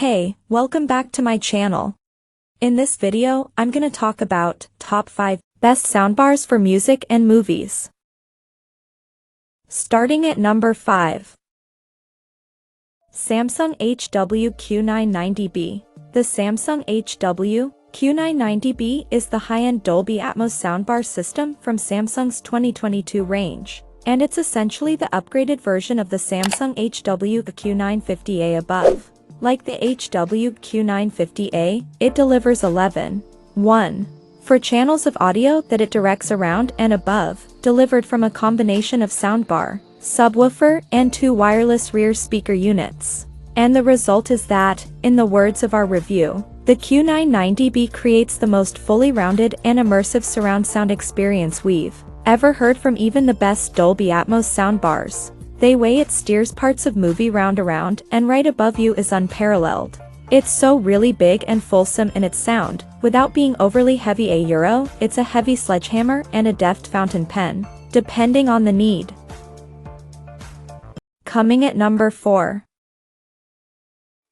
Hey, welcome back to my channel. In this video, I'm gonna talk about top 5 best soundbars for music and movies. Starting at number 5. Samsung HW-Q990B. The Samsung HW-Q990B is the high-end Dolby Atmos soundbar system from Samsung's 2022 range, and it's essentially the upgraded version of the Samsung HW-Q950A above. Like the HW-Q950A, it delivers 11.1 for channels of audio that it directs around and above, delivered from a combination of soundbar, subwoofer, and 2 wireless rear speaker units. And the result is that, in the words of our review, the Q990B creates the most fully rounded and immersive surround sound experience we've ever heard from even the best Dolby Atmos soundbars. The way it steers parts of movie round around and right above you is unparalleled. It's so really big and fulsome in its sound, without being overly heavy. It's a heavy sledgehammer and a deft fountain pen, depending on the need. Coming at number 4.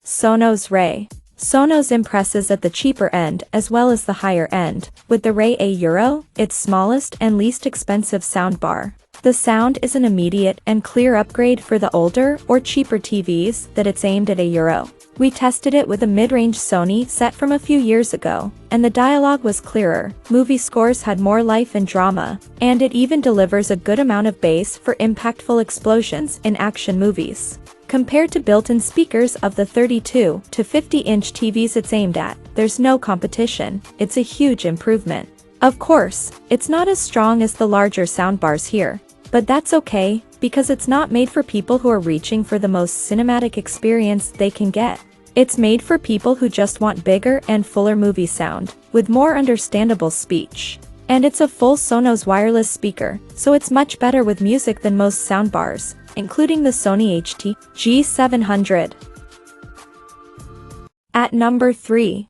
Sonos Ray. Sonos impresses at the cheaper end as well as the higher end, with the Ray €, its smallest and least expensive soundbar. The sound is an immediate and clear upgrade for the older or cheaper TVs that it's aimed at €. We tested it with a mid-range Sony set from a few years ago, and the dialogue was clearer, movie scores had more life and drama, and it even delivers a good amount of bass for impactful explosions in action movies. Compared to built-in speakers of the 32 to 50-inch TVs it's aimed at, there's no competition. It's a huge improvement. Of course, it's not as strong as the larger soundbars here, but that's okay, because it's not made for people who are reaching for the most cinematic experience they can get. It's made for people who just want bigger and fuller movie sound, with more understandable speech. And it's a full Sonos wireless speaker, so it's much better with music than most soundbars, including the Sony HT-G700. At number 3.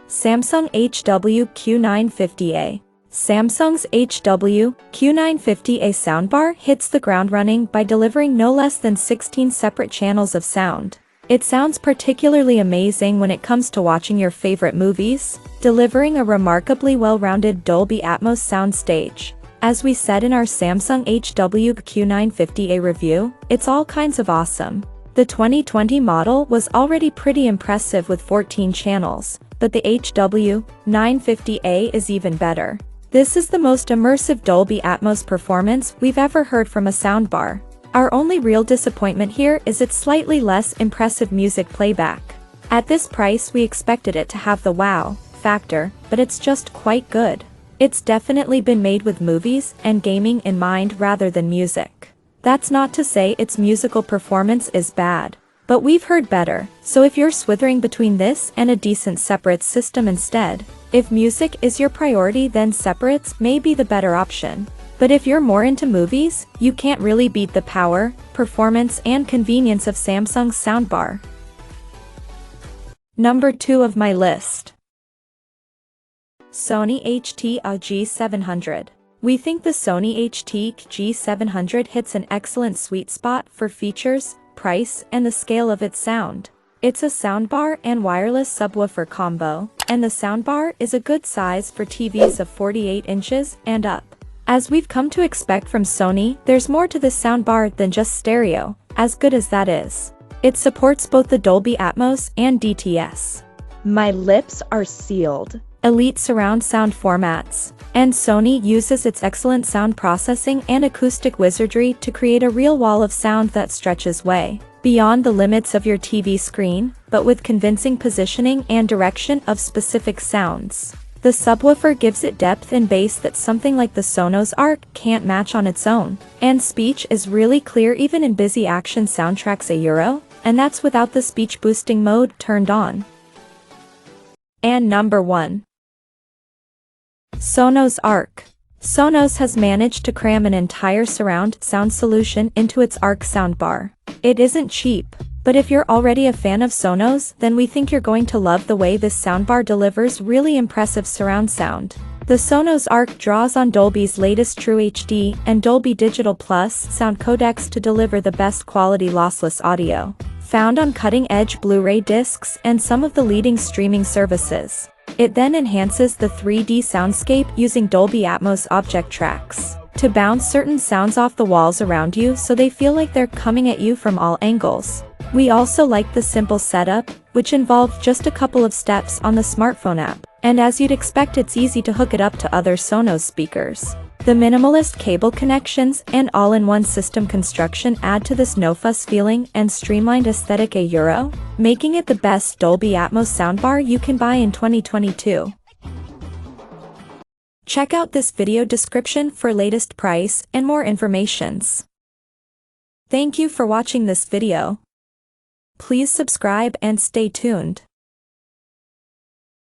Samsung HW-Q950A. Samsung's HW-Q950A soundbar hits the ground running by delivering no less than 16 separate channels of sound. It sounds particularly amazing when it comes to watching your favorite movies, delivering a remarkably well-rounded Dolby Atmos soundstage. As we said in our Samsung HW-Q950A review, it's all kinds of awesome. The 2020 model was already pretty impressive with 14 channels, but the HW-950A is even better. This is the most immersive Dolby Atmos performance we've ever heard from a soundbar. Our only real disappointment here is its slightly less impressive music playback. At this price we expected it to have the wow factor, but it's just quite good. It's definitely been made with movies and gaming in mind rather than music. That's not to say its musical performance is bad, but we've heard better, so if you're swithering between this and a decent separates system instead, if music is your priority then separates may be the better option. But if you're more into movies, you can't really beat the power, performance and convenience of Samsung's soundbar. Number 2 of my list. Sony HT-G700. We think the Sony HT-G700 hits an excellent sweet spot for features, price, and the scale of its sound. It's a soundbar and wireless subwoofer combo, and the soundbar is a good size for TVs of 48 inches and up. As we've come to expect from Sony, there's more to this soundbar than just stereo, as good as that is. It supports both the Dolby Atmos and DTS. My lips are sealed. Elite surround sound formats, and Sony uses its excellent sound processing and acoustic wizardry to create a real wall of sound that stretches way beyond the limits of your TV screen, but with convincing positioning and direction of specific sounds. The subwoofer gives it depth and bass that something like the Sonos Arc can't match on its own, and speech is really clear even in busy action soundtracks €, and that's without the speech boosting mode turned on. And number 1. Sonos Arc. Sonos has managed to cram an entire surround sound solution into its Arc soundbar. It isn't cheap, but if you're already a fan of Sonos, then we think you're going to love the way this soundbar delivers really impressive surround sound. The Sonos Arc draws on Dolby's latest True HD and Dolby Digital Plus sound codecs to deliver the best quality lossless audio. found on cutting-edge Blu-ray discs and some of the leading streaming services. It then enhances the 3D soundscape using Dolby Atmos object tracks to bounce certain sounds off the walls around you so they feel like they're coming at you from all angles. We also like the simple setup, which involved just a couple of steps on the smartphone app, and as you'd expect, it's easy to hook it up to other Sonos speakers. The minimalist cable connections and all-in-one system construction add to this no-fuss feeling and streamlined aesthetic €1, making it the best Dolby Atmos soundbar you can buy in 2022. Check out this video description for latest price and more informations. Thank you for watching this video. Please subscribe and stay tuned.